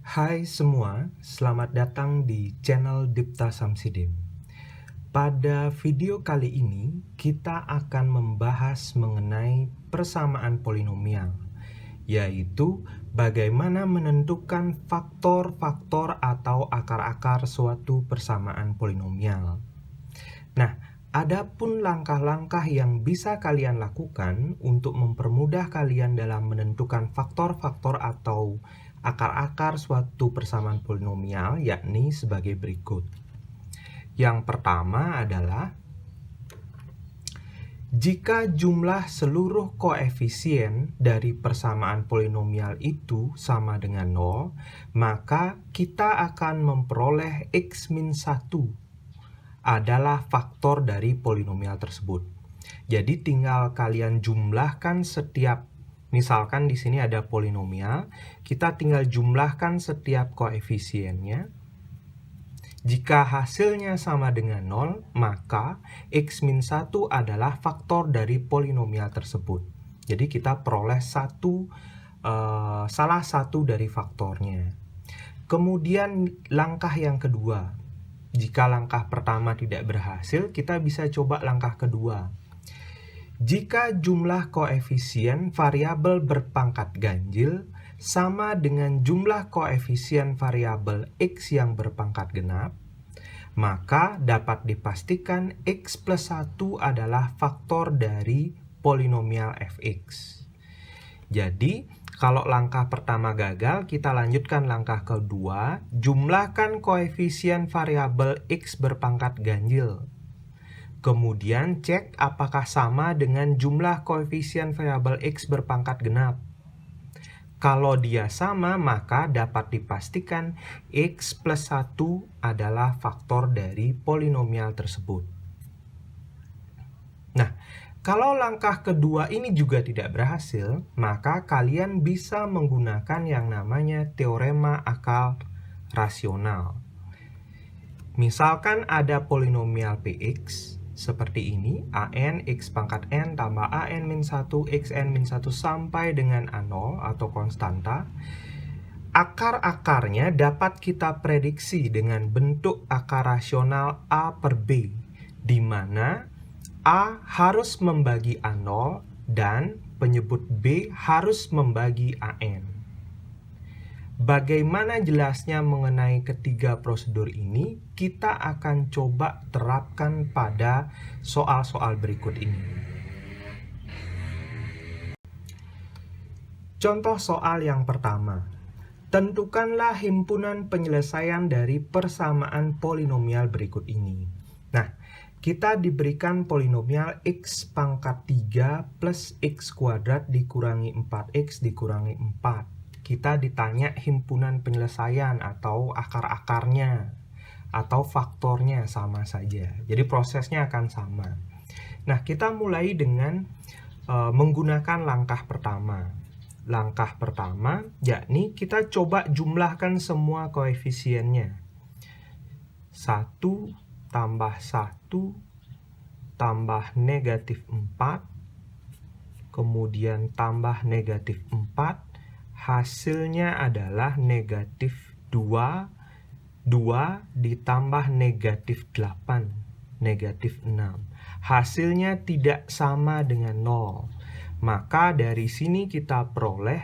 Hai semua, selamat datang di channel Dipta Samsidin. Pada video kali ini, kita akan membahas mengenai persamaan polinomial, yaitu bagaimana menentukan faktor-faktor atau akar-akar suatu persamaan polinomial. Nah, adapun langkah-langkah yang bisa kalian lakukan untuk mempermudah kalian dalam menentukan faktor-faktor atau akar-akar suatu persamaan polinomial, yakni sebagai berikut. Yang pertama adalah jika jumlah seluruh koefisien dari persamaan polinomial itu sama dengan 0, maka kita akan memperoleh x-1 adalah faktor dari polinomial tersebut. Jadi tinggal kalian jumlahkan setiap, misalkan di sini ada polinomial, kita tinggal jumlahkan setiap koefisiennya. Jika hasilnya sama dengan 0, maka x-1 adalah faktor dari polinomial tersebut. Jadi kita peroleh salah satu dari faktornya. Kemudian langkah yang kedua. Jika langkah pertama tidak berhasil, kita bisa coba langkah kedua. Jika jumlah koefisien variabel berpangkat ganjil sama dengan jumlah koefisien variabel x yang berpangkat genap, maka dapat dipastikan x plus 1 adalah faktor dari polinomial fx. Jadi, kalau langkah pertama gagal, kita lanjutkan langkah kedua, jumlahkan koefisien variabel x berpangkat ganjil. Kemudian cek apakah sama dengan jumlah koefisien variabel x berpangkat genap. Kalau dia sama, maka dapat dipastikan x plus 1 adalah faktor dari polinomial tersebut. Nah, kalau langkah kedua ini juga tidak berhasil, maka kalian bisa menggunakan yang namanya teorema akar rasional. Misalkan ada polinomial px seperti ini, an x pangkat n tambah an min 1 xn min 1 sampai dengan a0 atau konstanta. Akar-akarnya dapat kita prediksi dengan bentuk akar rasional a per b, di mana A harus membagi A0 dan penyebut B harus membagi AN. Bagaimana jelasnya mengenai ketiga prosedur ini? Kita akan coba terapkan pada soal-soal berikut ini. Contoh soal yang pertama. Tentukanlah himpunan penyelesaian dari persamaan polinomial berikut ini. Nah, kita diberikan polinomial x pangkat 3 plus x kuadrat dikurangi 4x dikurangi 4. Kita ditanya himpunan penyelesaian atau akar-akarnya atau faktornya sama saja. Jadi prosesnya akan sama. Nah, kita mulai dengan menggunakan langkah pertama. Langkah pertama yakni kita coba jumlahkan semua koefisiennya. 1 tambah 1 tambah negatif 4, kemudian tambah negatif 4, hasilnya adalah negatif 2, 2 ditambah negatif 8, negatif 6. Hasilnya tidak sama dengan 0. Maka dari sini kita peroleh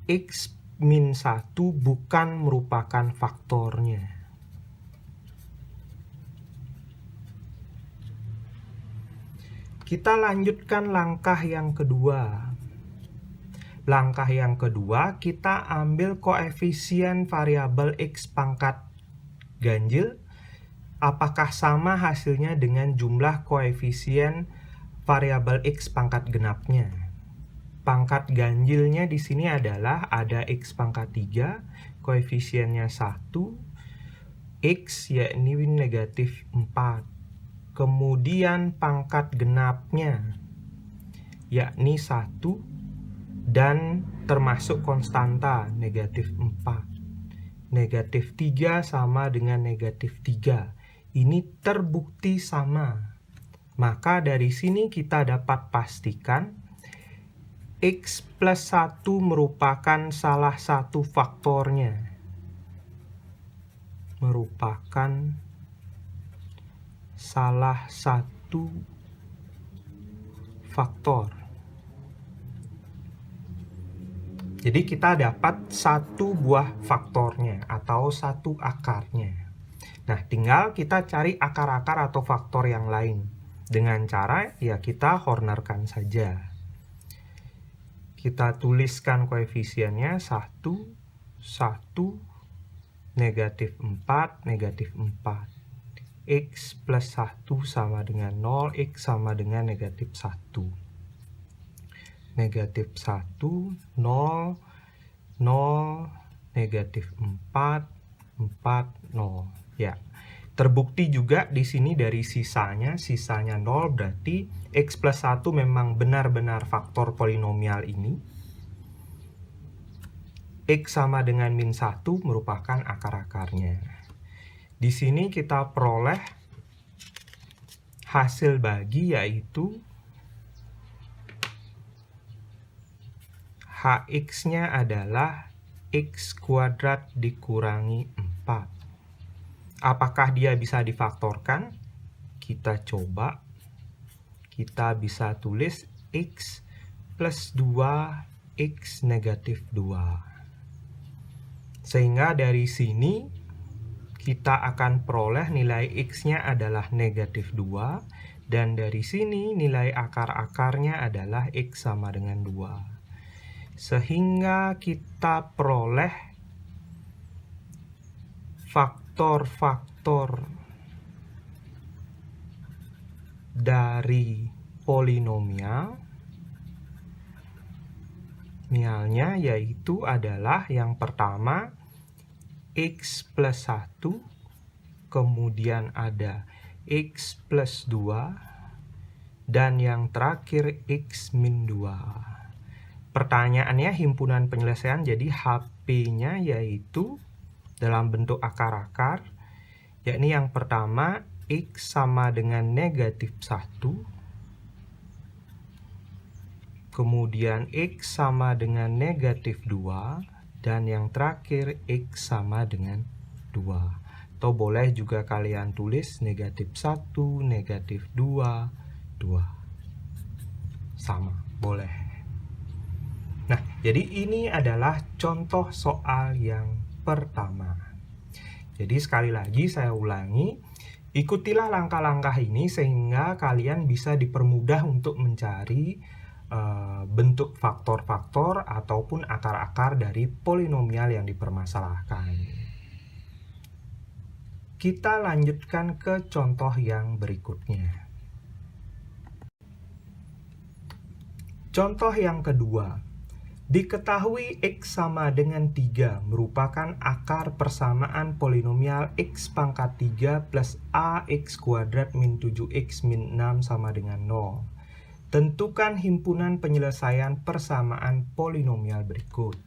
x min 1 bukan merupakan faktornya. Kita lanjutkan langkah yang kedua. Langkah yang kedua, kita ambil koefisien variabel x pangkat ganjil. Apakah sama hasilnya dengan jumlah koefisien variabel x pangkat genapnya? Pangkat ganjilnya di sini adalah ada x pangkat 3, koefisiennya 1, x yakni negatif 4. Kemudian pangkat genapnya yakni 1 dan termasuk konstanta negatif 4. Negatif 3 sama dengan negatif 3. Ini terbukti sama. Maka dari sini kita dapat pastikan x plus 1 merupakan salah satu faktornya. merupakan salah satu faktor. Jadi kita dapat satu buah faktornya atau satu akarnya. Nah, tinggal kita cari akar-akar atau faktor yang lain. Dengan cara ya kita hornerkan saja. Kita tuliskan koefisiennya 1, 1, negatif 4, negatif 4. X plus 1 sama dengan 0, X sama dengan negatif 1. Negatif 1, 0, 0, negatif 4, 4, 0. Ya, terbukti juga di sini dari sisanya 0 berarti X plus 1 memang benar-benar faktor polinomial ini. X sama dengan min 1 merupakan akar-akarnya. Di sini kita peroleh hasil bagi yaitu Hx-nya adalah X kuadrat dikurangi 4. Apakah dia bisa difaktorkan? Kita coba. Kita bisa tulis X plus 2, X negatif 2. Sehingga dari sini kita akan peroleh nilai X-nya adalah negatif 2. Dan dari sini nilai akar-akarnya adalah X sama dengan 2. Sehingga kita peroleh faktor-faktor dari polinomial mialnya yaitu adalah yang pertama X plus 1, kemudian ada X plus 2, dan yang terakhir X min 2. Pertanyaannya himpunan penyelesaian, jadi HP-nya yaitu dalam bentuk akar-akar, yakni yang pertama X sama dengan negatif 1, kemudian X sama dengan negatif 2, dan yang terakhir X sama dengan 2. Atau boleh juga kalian tulis negatif 1, negatif 2, 2. Sama, boleh. Nah, jadi ini adalah contoh soal yang pertama. Jadi sekali lagi saya ulangi, ikutilah langkah-langkah ini sehingga kalian bisa dipermudah untuk mencari bentuk faktor-faktor ataupun akar-akar dari polinomial yang dipermasalahkan. Kita lanjutkan ke contoh yang berikutnya. Contoh yang kedua. Diketahui X sama dengan 3 merupakan akar persamaan polinomial X pangkat 3 plus AX kuadrat min 7X min 6 sama dengan 0. Tentukan himpunan penyelesaian persamaan polinomial berikut.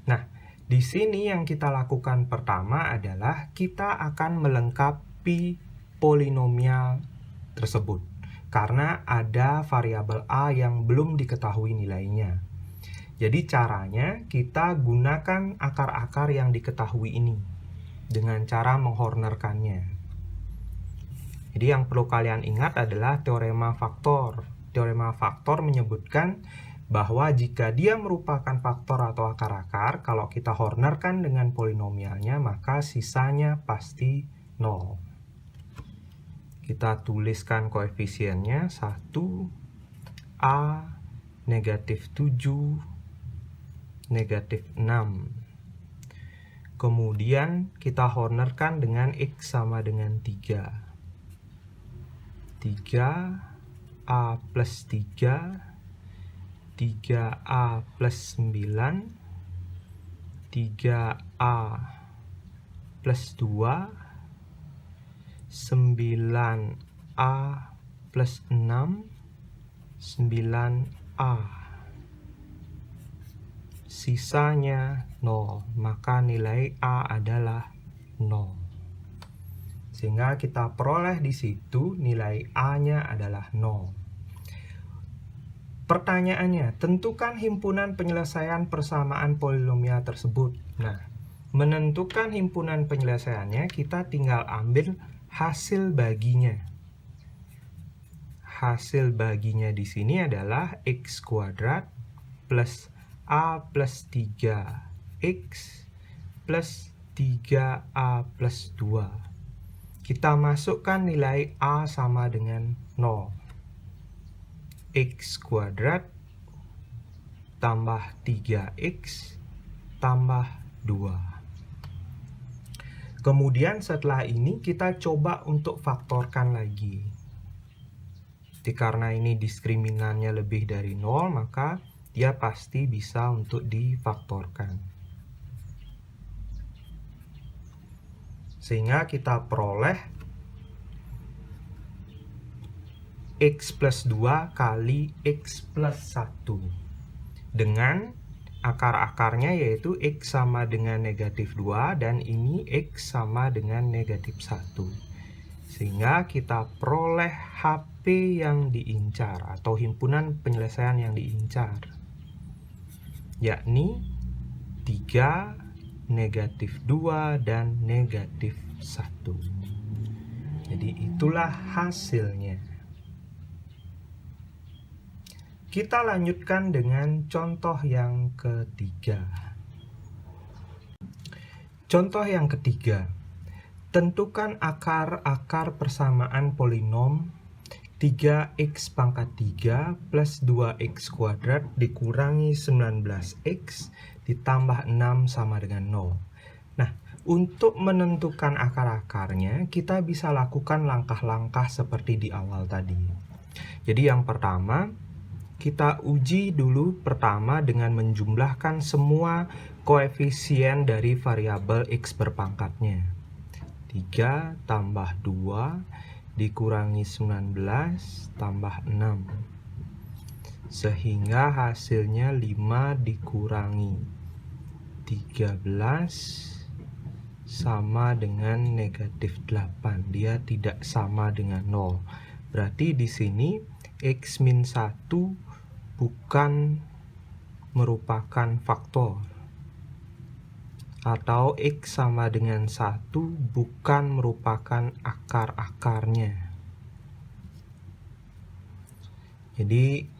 Nah, di sini yang kita lakukan pertama adalah kita akan melengkapi polinomial tersebut. Karena ada variabel A yang belum diketahui nilainya. Jadi caranya kita gunakan akar-akar yang diketahui ini dengan cara menghornerkannya. Jadi yang perlu kalian ingat adalah teorema faktor. Teorema faktor menyebutkan bahwa jika dia merupakan faktor atau akar-akar, kalau kita hornerkan dengan polinomialnya, maka sisanya pasti 0. Kita tuliskan koefisiennya 1, A, negatif 7, negatif 6. Kemudian kita hornerkan dengan X sama dengan 3. 3A plus 3, 3A plus 9, 3A plus 2, 9A plus 6, 9A. Sisanya 0, maka nilai A adalah 0. Sehingga kita peroleh di situ nilai A-nya adalah 0. Pertanyaannya, tentukan himpunan penyelesaian persamaan polinomial tersebut. Nah, menentukan himpunan penyelesaiannya, kita tinggal ambil hasil baginya. Hasil baginya di sini adalah x kuadrat plus a plus 3x plus 3a plus 2. Kita masukkan nilai a sama dengan 0. X kuadrat tambah 3x tambah 2. Kemudian setelah ini kita coba untuk faktorkan lagi. Jadi karena ini diskriminannya lebih dari 0, maka dia pasti bisa untuk difaktorkan. Sehingga kita peroleh x plus 2 kali x plus 1. Dengan akar-akarnya yaitu x sama dengan negatif 2 dan ini x sama dengan negatif 1. Sehingga kita peroleh HP yang diincar atau himpunan penyelesaian yang diincar, yakni 3, negatif 2, dan negatif 1. Jadi itulah hasilnya. Kita lanjutkan dengan contoh yang ketiga. Contoh yang ketiga, tentukan akar-akar persamaan polinom 3x pangkat 3 plus 2x kuadrat dikurangi 19x ditambah 6 sama dengan 0. Nah, untuk menentukan akar-akarnya, kita bisa lakukan langkah-langkah seperti di awal tadi. Jadi yang pertama, kita uji dulu pertama dengan menjumlahkan semua koefisien dari variabel x berpangkatnya. 3 tambah 2 dikurangi 19 tambah 6. Sehingga hasilnya 5 dikurangi 13 sama dengan negatif 8. Dia tidak sama dengan 0. Berarti di sini x min 1 bukan merupakan faktor, atau x sama dengan 1 bukan merupakan akar-akarnya. Jadi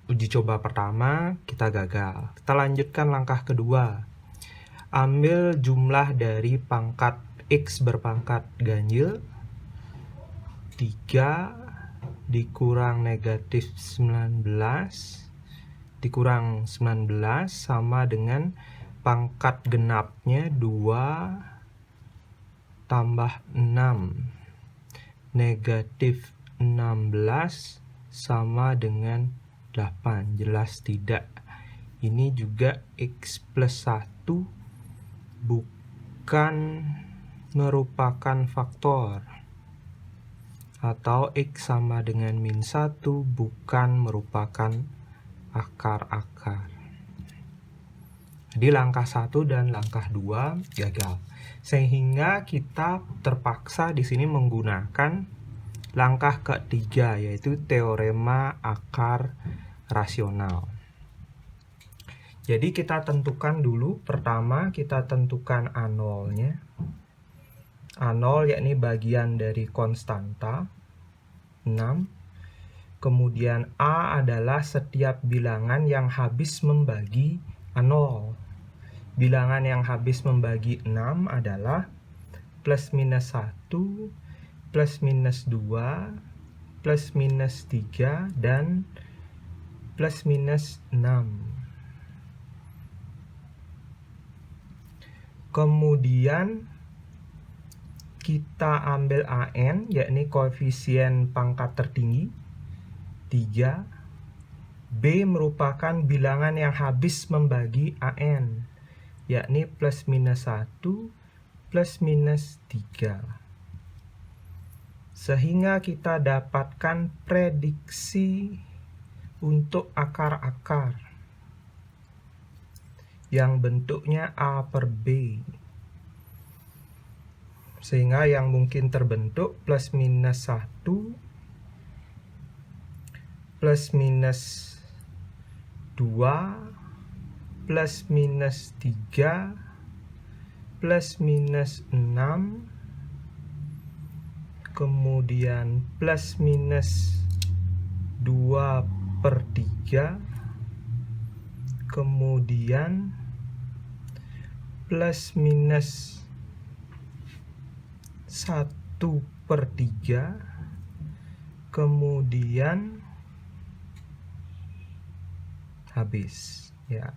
uji coba pertama kita gagal. Kita lanjutkan langkah kedua. Ambil jumlah dari pangkat x berpangkat ganjil 3 dikurang negatif 19 dikurang 19 sama dengan pangkat genapnya 2 tambah 6 negatif 16 sama dengan 8. Jelas tidak. Ini juga x plus 1 bukan merupakan faktor, atau x sama dengan min 1 bukan merupakan akar-akar. Jadi langkah 1 dan langkah 2 gagal. Sehingga kita terpaksa di sini menggunakan langkah ketiga, yaitu teorema akar rasional. Jadi kita tentukan dulu, pertama kita tentukan A0-nya. A0 yakni bagian dari konstanta 6. Kemudian A adalah setiap bilangan yang habis membagi A0. Bilangan yang habis membagi 6 adalah plus minus 1, plus minus 2, plus minus 3, dan plus minus 6. Kemudian kita ambil AN, yakni koefisien pangkat tertinggi 3. B merupakan bilangan yang habis membagi AN, yakni plus minus 1, plus minus 3. Sehingga kita dapatkan prediksi untuk akar-akar yang bentuknya A per B. Sehingga yang mungkin terbentuk plus minus 1, plus minus 2, plus minus 3 plus minus 6, kemudian plus minus 2/3, kemudian plus minus 1/3, kemudian habis ya.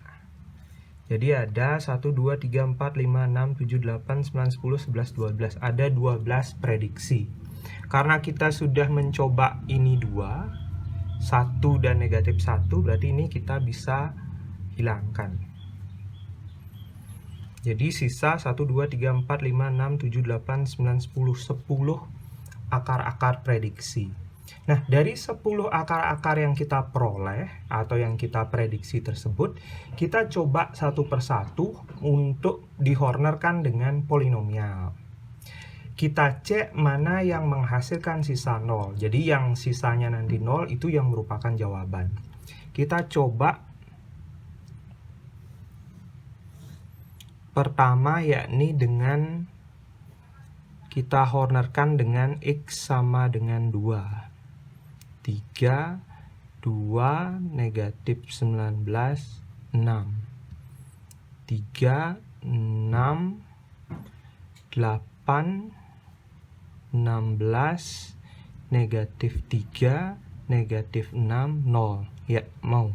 Jadi ada 1, 2, 3, 4, 5, 6, 7, 8, 9, 10, 11, 12. Ada 12 prediksi. Karena kita sudah mencoba ini 2, 1 dan negatif 1, berarti ini kita bisa hilangkan. Jadi sisa 1, 2, 3, 4, 5, 6, 7, 8, 9, 10 akar-akar prediksi. Nah, dari 10 akar-akar yang kita peroleh atau yang kita prediksi tersebut, kita coba satu persatu untuk dihornerkan dengan polinomial. Kita cek mana yang menghasilkan sisa 0. Jadi yang sisanya nanti 0 itu yang merupakan jawaban. Kita coba pertama, yakni dengan kita hornerkan dengan X sama dengan 2. 3, 2, negatif 19, 6. 3, 6, 8, 16, negatif 3, negatif 6, 0. Ya, mau.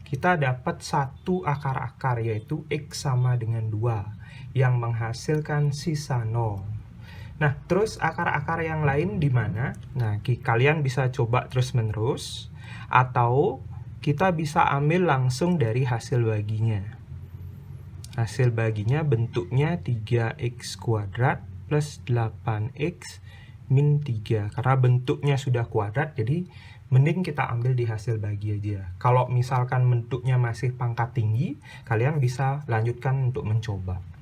Kita dapat satu akar-akar, yaitu X sama dengan 2, yang menghasilkan sisa 0. Nah, terus akar-akar yang lain di mana? Nah, kalian bisa coba terus-menerus, atau kita bisa ambil langsung dari hasil baginya. Hasil baginya bentuknya 3x kuadrat plus 8x min 3. Karena bentuknya sudah kuadrat, jadi mending kita ambil di hasil bagi aja. Kalau misalkan bentuknya masih pangkat tinggi, kalian bisa lanjutkan untuk mencoba.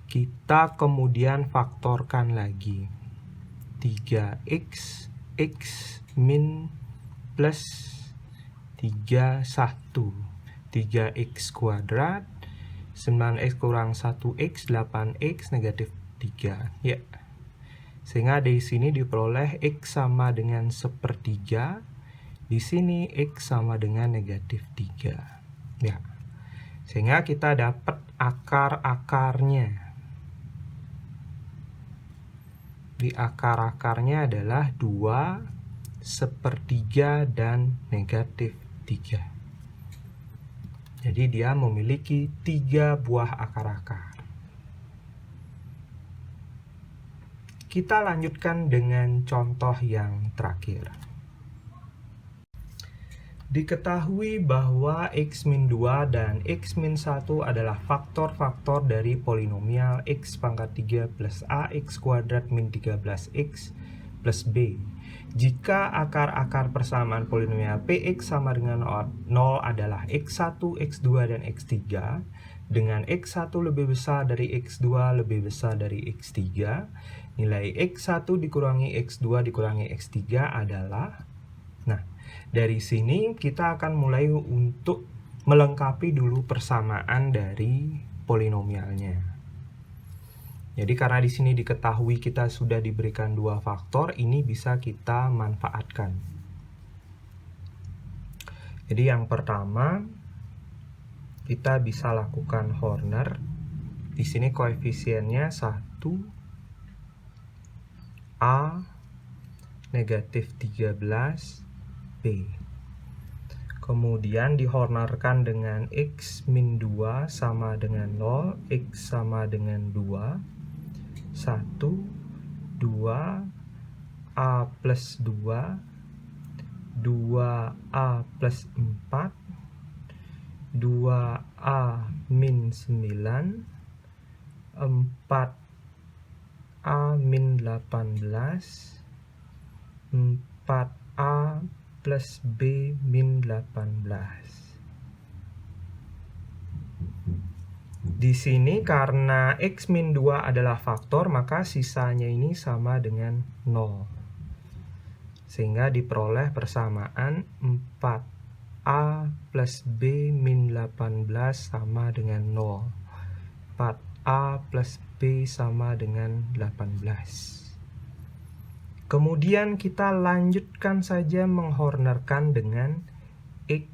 Kita kemudian faktorkan lagi. 3x, x min plus 3, 1. 3x kuadrat, 9x kurang 1x, 8x, negatif 3. Ya. Sehingga di sini diperoleh x sama dengan 1/3. Di sini x sama dengan negatif 3. Ya. Sehingga kita dapat akar-akarnya. Di akar-akarnya adalah 2, 1/3, dan negatif 3. Jadi dia memiliki 3 buah akar-akar. Kita lanjutkan dengan contoh yang terakhir. Diketahui bahwa x min 2 dan x min 1 adalah faktor-faktor dari polinomial x pangkat 3 plus ax kuadrat min 13x plus b. Jika akar-akar persamaan polinomial px sama dengan 0 adalah x1, x2, dan x3, dengan x1 lebih besar dari x2 lebih besar dari x3, nilai x1 dikurangi x2 dikurangi x3 adalah... Nah, dari sini kita akan mulai untuk melengkapi dulu persamaan dari polinomialnya. Jadi karena di sini diketahui kita sudah diberikan 2 faktor, ini bisa kita manfaatkan. Jadi yang pertama, kita bisa lakukan Horner. Di sini koefisiennya 1, A, negatif 13, B. Kemudian dihornerkan dengan x min 2 sama dengan 0, x sama dengan 2, 1, 2, A plus 2, 2A plus 4, 2A min 9, 4A min 18, 4A plus B min 18. Di sini karena x min 2 adalah faktor, maka sisanya ini sama dengan 0. Sehingga diperoleh persamaan 4 4A plus B min 18 sama dengan 0. 4A plus B sama dengan 18. Kemudian kita lanjutkan saja menghornerkan dengan X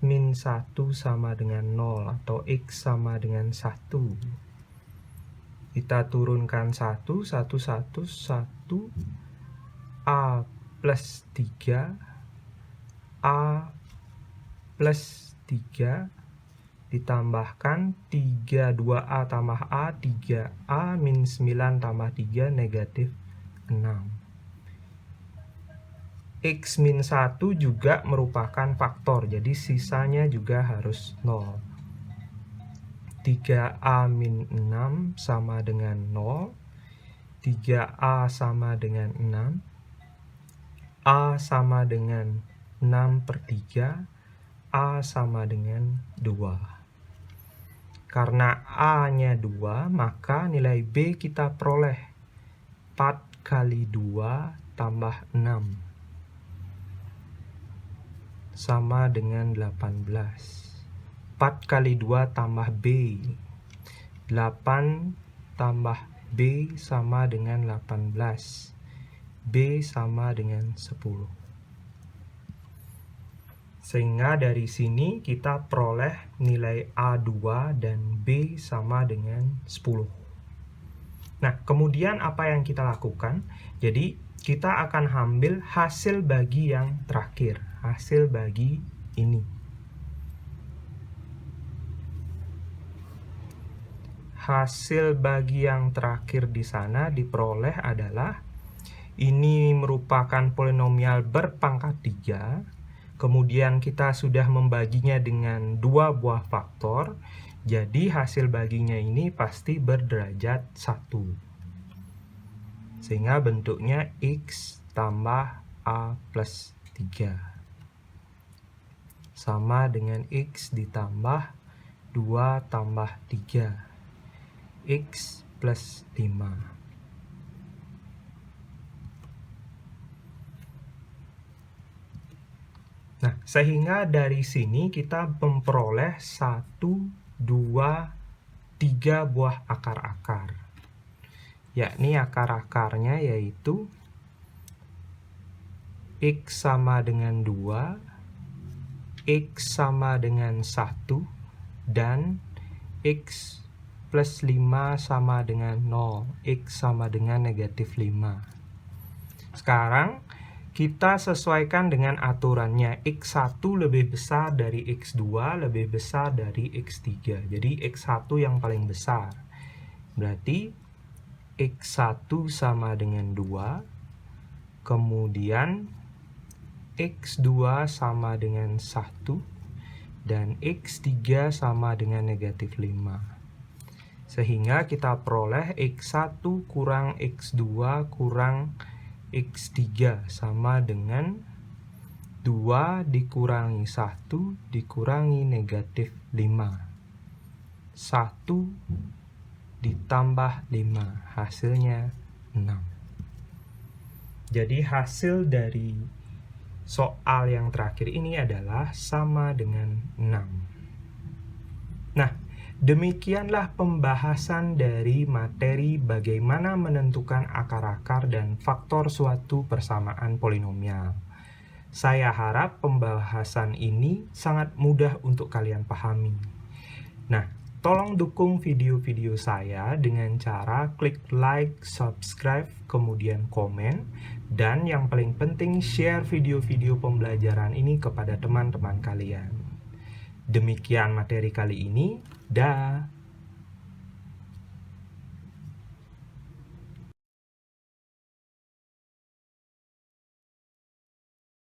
min 1 sama dengan 0 atau X sama dengan 1. Kita turunkan 1, 1, 1, 1, A plus 3, A plus 3, ditambahkan 3, 2A tambah A, 3A min 9 tambah 3, negatif 6. X min 1 juga merupakan faktor, jadi sisanya juga harus 0. 3A min 6 sama dengan 0, 3A sama dengan 6, A sama dengan 6 per 3, A sama dengan 2. Karena A-nya 2, maka nilai B kita peroleh 4 kali 2 tambah 6 sama dengan 18. 4 kali 2 tambah B, 8 tambah B sama dengan 18. B sama dengan 10. Sehingga dari sini kita peroleh nilai A2 dan B sama dengan 10. Nah, kemudian apa yang kita lakukan? Jadi, kita akan ambil hasil bagi yang terakhir. Hasil bagi ini. Hasil bagi yang terakhir di sana diperoleh adalah ini merupakan polinomial berpangkat 3. Kemudian kita sudah membaginya dengan 2 buah faktor. Jadi hasil baginya ini pasti berderajat 1. Sehingga bentuknya X tambah A plus 3. Sama dengan X ditambah 2 tambah 3. X plus 5. Nah, sehingga dari sini kita memperoleh 1, 2, 3 buah akar-akar. Yakni akar-akarnya yaitu X sama dengan 2, X sama dengan 1, dan X plus 5 sama dengan 0, X sama dengan negatif 5. Sekarang, kita sesuaikan dengan aturannya. X1 lebih besar dari X2, lebih besar dari X3. Jadi X1 yang paling besar. Berarti X1 sama dengan 2. Kemudian X2 sama dengan 1. Dan X3 sama dengan negatif 5. Sehingga kita peroleh X1 kurang X2 kurang X3 sama dengan 2 dikurangi 1 dikurangi negatif 5. 1 ditambah 5, hasilnya 6. Jadi hasil dari soal yang terakhir ini adalah sama dengan 6. Nah, demikianlah pembahasan dari materi bagaimana menentukan akar-akar dan faktor suatu persamaan polinomial. Saya harap pembahasan ini sangat mudah untuk kalian pahami. Nah, tolong dukung video-video saya dengan cara klik like, subscribe, kemudian komen, dan yang paling penting share video-video pembelajaran ini kepada teman-teman kalian. Demikian materi kali ini. Dah.